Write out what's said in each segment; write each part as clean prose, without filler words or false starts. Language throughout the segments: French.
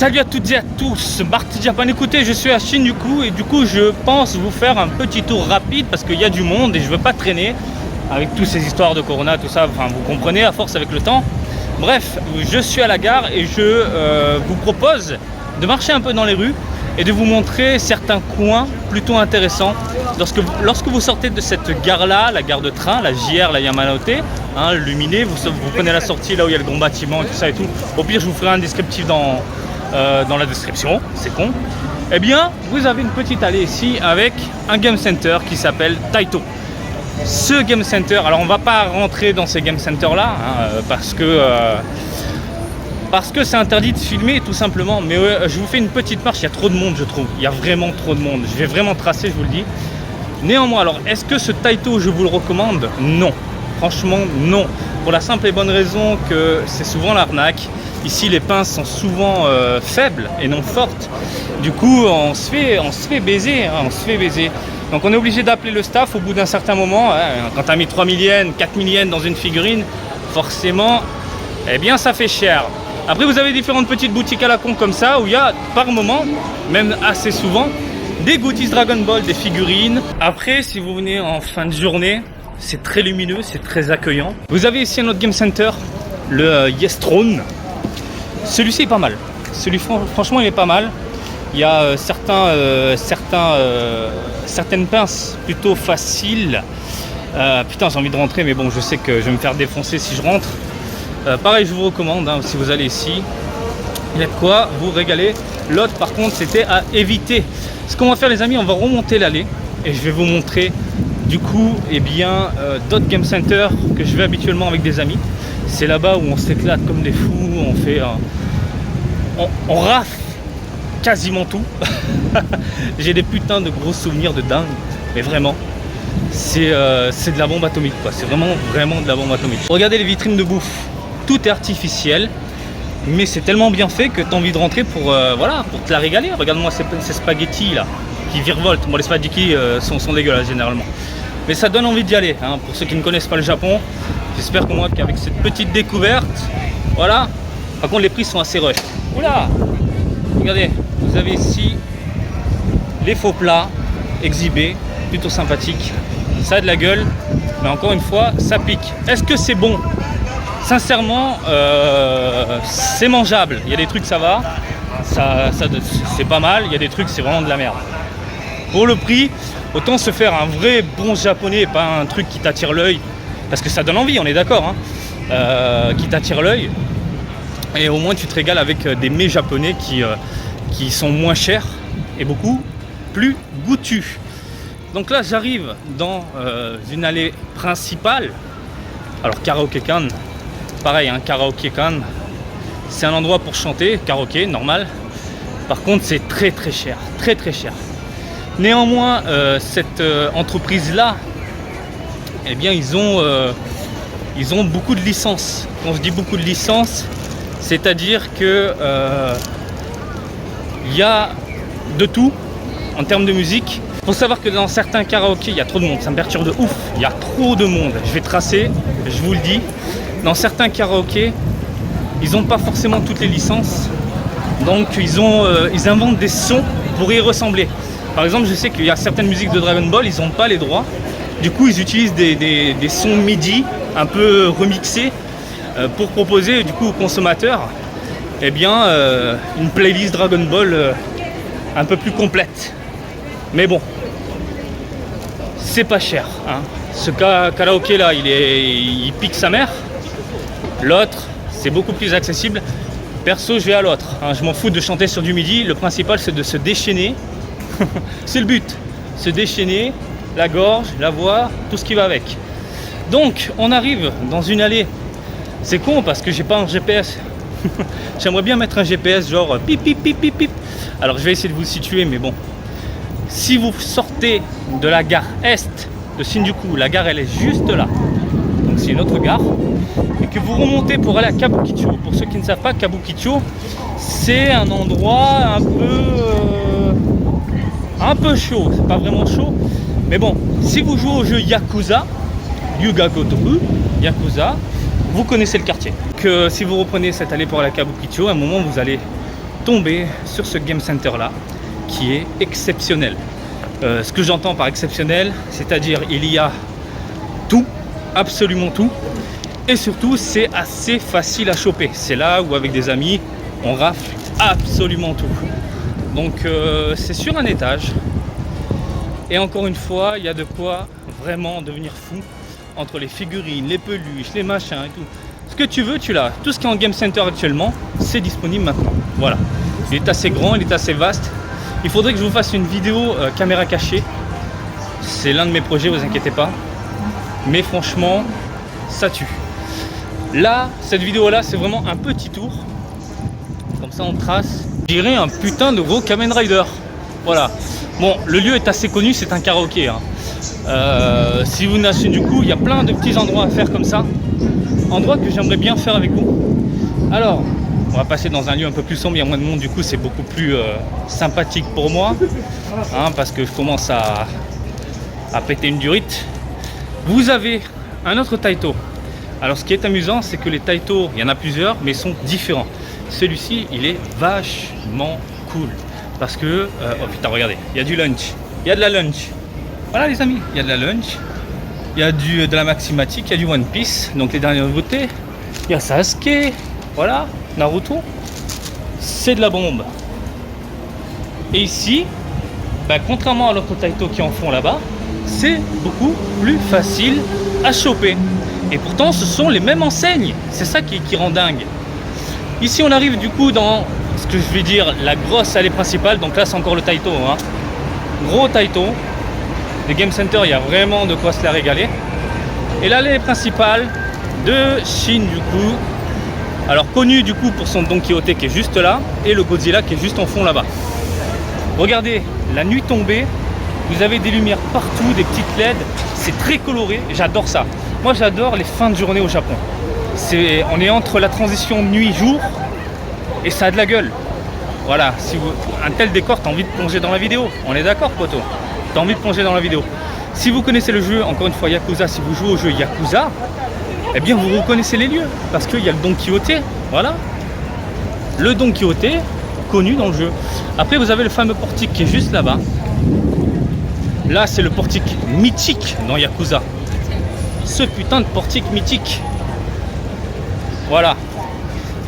Salut à toutes et à tous, Marty Japan. Écoutez, je suis à Shinjuku et du coup je pense vous faire un petit tour rapide parce qu'il y a du monde et je veux pas traîner avec toutes ces histoires de Corona, tout ça, enfin vous comprenez à force avec le temps. Bref, je suis à la gare et je vous propose de marcher un peu dans les rues et de vous montrer certains coins plutôt intéressants. Lorsque vous sortez de cette gare-là, la gare de train, la JR, la Yamanote, hein, luminée, vous prenez la sortie là où il y a le grand bâtiment et tout ça et tout. Au pire, je vous ferai un descriptif dans la description, c'est con. Eh bien, vous avez une petite allée ici avec un game center qui s'appelle Taito. Ce game center, alors on va pas rentrer dans ces game centers là, hein, parce que c'est interdit de filmer tout simplement. Mais je vous fais une petite marche, il y a trop de monde je trouve, il y a vraiment trop de monde. Je vais vraiment tracer, je vous le dis. Néanmoins, alors est-ce que ce Taito je vous le recommande? Non, franchement non. Pour la simple et bonne raison que c'est souvent l'arnaque. Ici les pinces sont souvent faibles et non fortes. Du coup on se fait baiser, hein, on se fait baiser. Donc on est obligé d'appeler le staff au bout d'un certain moment. Hein, quand tu as mis 3 000 yens, 4 000 yens dans une figurine, forcément, eh bien ça fait cher. Après vous avez différentes petites boutiques à la con comme ça, où il y a par moment, même assez souvent, des goodies Dragon Ball, des figurines. Après si vous venez en fin de journée, c'est très lumineux, c'est très accueillant. Vous avez ici un autre game center, le Yes-Throne. Celui-ci est pas mal. Franchement il est pas mal. Il y a certaines pinces plutôt faciles. Putain, j'ai envie de rentrer, mais bon, je sais que je vais me faire défoncer si je rentre. Pareil, je vous recommande, hein, si vous allez ici, il y a de quoi vous régaler. L'autre, par contre, c'était à éviter. Ce qu'on va faire, les amis, on va remonter l'allée et je vais vous montrer, du coup, eh bien, d'autres game centers que je vais habituellement avec des amis. C'est là-bas où on s'éclate comme des fous, on fait, on rafle quasiment tout. J'ai des putains de gros souvenirs de dingue, mais vraiment c'est de la bombe atomique quoi. C'est vraiment de la bombe atomique. Regardez les vitrines de bouffe, tout est artificiel, mais c'est tellement bien fait que tu as envie de rentrer pour voilà, pour te la régaler. Regarde-moi ces spaghettis là qui virevoltent. Bon, les spaghettis sont dégueulasses généralement, mais ça donne envie d'y aller, hein. Pour ceux qui ne connaissent pas le Japon, j'espère que moi qu'avec cette petite découverte, voilà. Par contre les prix sont assez rush. Oula, regardez, vous avez ici les faux plats exhibés, plutôt sympathiques. Ça a de la gueule, mais encore une fois, ça pique. Est-ce que c'est bon? Sincèrement, c'est mangeable. Il y a des trucs, ça va, c'est pas mal. Il y a des trucs, c'est vraiment de la merde. Pour le prix, autant se faire un vrai bon japonais et pas un truc qui t'attire l'œil, parce que ça donne envie, on est d'accord, hein, qui t'attire l'œil. Et au moins tu te régales avec des mets japonais qui sont moins chers et beaucoup plus goûtus. Donc là j'arrive dans une allée principale. Alors Karaoke-kan, pareil, hein, Karaoke-kan, c'est un endroit pour chanter, karaoké, normal. Par contre c'est très cher, très cher. Néanmoins cette entreprise là, eh bien ils ont beaucoup de licences. Quand je dis beaucoup de licences, c'est-à-dire que y a de tout en termes de musique. Il faut savoir que dans certains karaokés, il y a trop de monde, ça me perturbe de ouf. Il y a trop de monde. Je vais tracer, je vous le dis. Dans certains karaokés, ils n'ont pas forcément toutes les licences. Donc ils inventent des sons pour y ressembler. Par exemple, je sais qu'il y a certaines musiques de Dragon Ball, ils n'ont pas les droits. Du coup, ils utilisent des sons MIDI un peu remixés pour proposer du coup aux consommateurs, eh bien, une playlist Dragon Ball un peu plus complète. Mais bon, c'est pas cher, hein. Ce karaoké là, il pique sa mère. L'autre, c'est beaucoup plus accessible. Perso, je vais à l'autre, hein. Je m'en fous de chanter sur du midi. Le principal, c'est de se déchaîner. C'est le but, se déchaîner, la gorge, la voix, tout ce qui va avec. Donc, on arrive dans une allée. C'est con parce que j'ai pas un GPS. J'aimerais bien mettre un GPS genre pip pip pip pip pip. Alors je vais essayer de vous situer, mais bon. Si vous sortez de la gare est de Shinjuku, la gare elle est juste là. Donc c'est une autre gare. Et que vous remontez pour aller à Kabukicho. Pour ceux qui ne savent pas, Kabukicho, c'est un endroit un peu chaud. C'est pas vraiment chaud. Mais bon, si vous jouez au jeu Yakuza, Yuga Gotoku, Yakuza, vous connaissez le quartier. Que si vous reprenez cette allée pour la Kabukicho, à un moment vous allez tombé sur ce Game Center là qui est exceptionnel. Ce que j'entends par exceptionnel, c'est-à-dire il y a tout, absolument tout, et surtout c'est assez facile à choper. C'est là où avec des amis on rafle absolument tout. Donc c'est sur un étage, et encore une fois il y a de quoi vraiment devenir fou entre les figurines, les peluches, les machins et tout. Ce que tu veux, tu l'as. Tout ce qui est en Game Center actuellement, c'est disponible maintenant. Voilà. Il est assez grand, il est assez vaste. Il faudrait que je vous fasse une vidéo caméra cachée. C'est l'un de mes projets, vous inquiétez pas. Mais franchement, ça tue. Là, cette vidéo-là, c'est vraiment un petit tour. Comme ça, on trace. Je dirais un putain de gros Kamen Rider. Voilà. Bon, le lieu est assez connu, c'est un karaoké. Hein. Si vous n'achetez du coup, il y a plein de petits endroits à faire comme ça. Endroits que j'aimerais bien faire avec vous. Alors, on va passer dans un lieu un peu plus sombre, il y a moins de monde, du coup c'est beaucoup plus sympathique pour moi. Hein, parce que je commence à péter une durite. Vous avez un autre Taito. Alors ce qui est amusant, c'est que les Taito, il y en a plusieurs, mais ils sont différents. Celui-ci, il est vachement cool. Parce que, oh putain, regardez, il y a du lunch. Il y a de la lunch. Voilà les amis, il y a de la lunch. Il y a de la Maximatic, il y a du One Piece, donc les dernières nouveautés. Il y a Sasuke, voilà, Naruto. C'est de la bombe. Et ici, contrairement à l'autre Taito qui en font là-bas, c'est beaucoup plus facile à choper. Et pourtant, ce sont les mêmes enseignes. C'est ça qui rend dingue. Ici, on arrive du coup dans ce que je vais dire la grosse allée principale. Donc là, c'est encore le Taito. Hein. Gros Taito. Les Game Center, il y a vraiment de quoi se la régaler. Et l'allée principale de Chine, du coup. Alors, connu du coup pour son Don Quijote qui est juste là. Et le Godzilla qui est juste en fond là-bas. Regardez, la nuit tombée. Vous avez des lumières partout, des petites LED. C'est très coloré. J'adore ça. Moi, j'adore les fins de journée au Japon. On est entre la transition nuit-jour et ça a de la gueule. Voilà, si vous, un tel décor, t'as envie de plonger dans la vidéo. On est d'accord, poto? T'as envie de plonger dans la vidéo. Si vous connaissez le jeu, encore une fois, Yakuza, si vous jouez au jeu Yakuza, eh bien, vous reconnaissez les lieux. Parce qu'il y a le Don Quijote, voilà. Le Don Quijote, connu dans le jeu. Après, vous avez le fameux portique qui est juste là-bas. Là, c'est le portique mythique dans Yakuza. Ce putain de portique mythique. Voilà.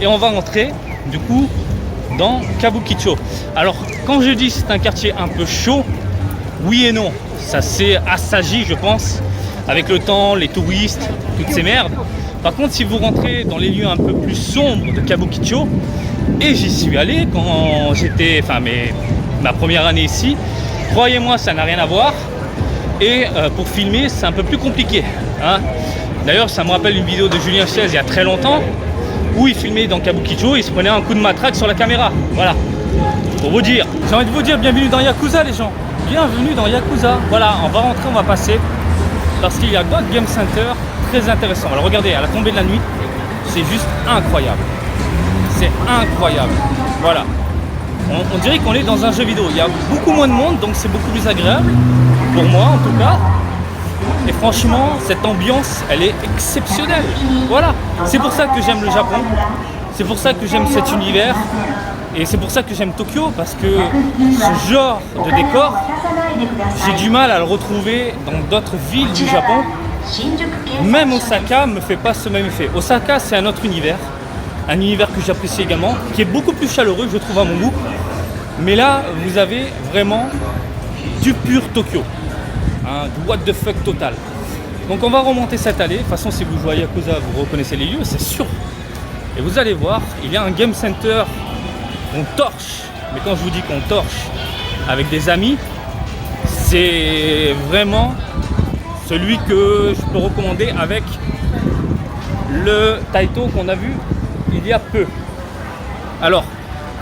Et on va rentrer, du coup, dans Kabukicho. Alors, quand je dis c'est un quartier un peu chaud, oui et non. Ça s'est assagi, je pense, avec le temps, les touristes, toutes ces merdes. Par contre, si vous rentrez dans les lieux un peu plus sombres de Kabukicho, et j'y suis allé quand j'étais, ma première année ici, croyez-moi, ça n'a rien à voir. Et pour filmer, c'est un peu plus compliqué. Hein. D'ailleurs, ça me rappelle une vidéo de Julien Chiez il y a très longtemps, où il filmait dans Kabukicho, il se prenait un coup de matraque sur la caméra. Voilà, pour vous dire. J'ai envie de vous dire bienvenue dans Yakuza, les gens. Bienvenue dans Yakuza. Voilà, on va rentrer, on va passer, parce qu'il y a d'autres Game Center très intéressants. Alors regardez, à la tombée de la nuit, c'est juste incroyable. C'est incroyable. Voilà. On dirait qu'on est dans un jeu vidéo. Il y a beaucoup moins de monde, donc c'est beaucoup plus agréable. Pour moi, en tout cas. Et franchement, cette ambiance, elle est exceptionnelle. Voilà. C'est pour ça que j'aime le Japon. C'est pour ça que j'aime cet univers. Et c'est pour ça que j'aime Tokyo. Parce que ce genre de décor, j'ai du mal à le retrouver dans d'autres villes du Japon. Même Osaka ne me fait pas ce même effet. Osaka, c'est un autre univers. Un univers que j'apprécie également, qui est beaucoup plus chaleureux, je trouve, à mon goût. Mais là, vous avez vraiment du pur Tokyo. Hein, du what the fuck total. Donc on va remonter cette allée. De toute façon, si vous jouez à Yakuza, vous reconnaissez les lieux, c'est sûr. Et vous allez voir, il y a un Game Center qu'on torche. Mais quand je vous dis qu'on torche avec des amis, c'est vraiment celui que je peux recommander avec le Taito qu'on a vu il y a peu. Alors,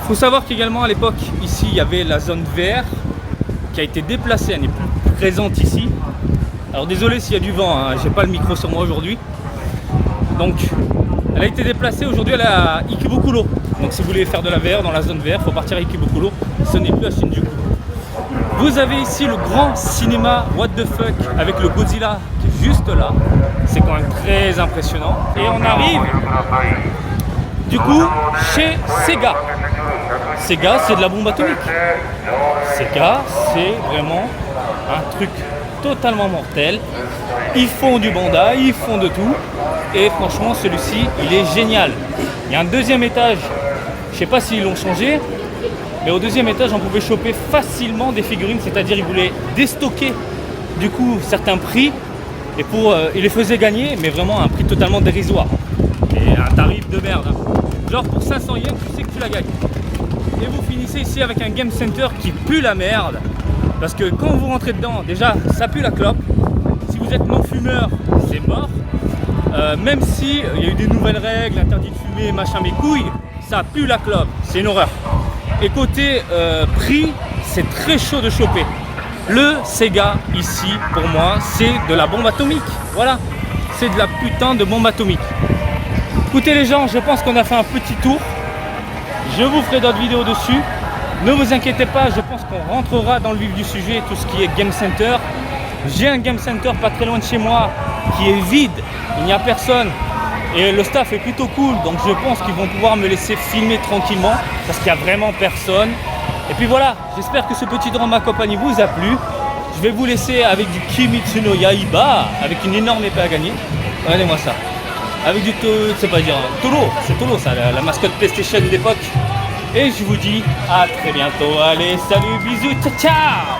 il faut savoir qu'également à l'époque, ici, il y avait la zone VR qui a été déplacée, elle n'est plus présente ici. Alors désolé s'il y a du vent, hein, j'ai pas le micro sur moi aujourd'hui. Donc, elle a été déplacée, aujourd'hui elle est à Ikebukuro. Donc si vous voulez faire de la VR dans la zone VR, il faut partir à Ikebukuro, ce n'est plus à Shinjuku. Vous avez ici le grand cinéma What the Fuck avec le Godzilla qui est juste là. C'est quand même très impressionnant. Et on arrive du coup chez Sega. Sega, c'est de la bombe atomique. Sega, c'est vraiment un truc totalement mortel. Ils font du Bandai, ils font de tout. Et franchement, celui-ci, il est génial. Il y a un deuxième étage. Je sais pas s'ils l'ont changé, mais au deuxième étage, on pouvait choper facilement des figurines. C'est-à-dire, ils voulaient déstocker du coup certains prix. Et ils les faisaient gagner, mais vraiment à un prix totalement dérisoire. Et un tarif de merde. Genre pour 500 yens, tu sais que tu la gagnes. Et vous finissez ici avec un game center qui pue la merde. Parce que quand vous rentrez dedans, déjà, ça pue la clope. Si vous êtes non-fumeur, c'est mort. Même si il y a eu des nouvelles règles, interdit de fumer, machin, mes couilles, ça pue la clope. C'est une horreur. Et côté prix, c'est très chaud de choper. Le Sega, ici, pour moi, c'est de la bombe atomique. Voilà, c'est de la putain de bombe atomique. Écoutez les gens, je pense qu'on a fait un petit tour. Je vous ferai d'autres vidéos dessus. Ne vous inquiétez pas, je pense qu'on rentrera dans le vif du sujet, tout ce qui est Game Center. J'ai un Game Center pas très loin de chez moi qui est vide, il n'y a personne. Et le staff est plutôt cool, donc je pense qu'ils vont pouvoir me laisser filmer tranquillement parce qu'il n'y a vraiment personne. Et puis voilà, j'espère que ce petit drama compagnie vous a plu. Je vais vous laisser avec du Kimetsu no Yaiba, avec une énorme épée à gagner. Regardez-moi ça. Avec du c'est pas dire Toro, c'est Toro ça, la mascotte PlayStation d'époque. Et je vous dis à très bientôt. Allez, salut, bisous, ciao ciao.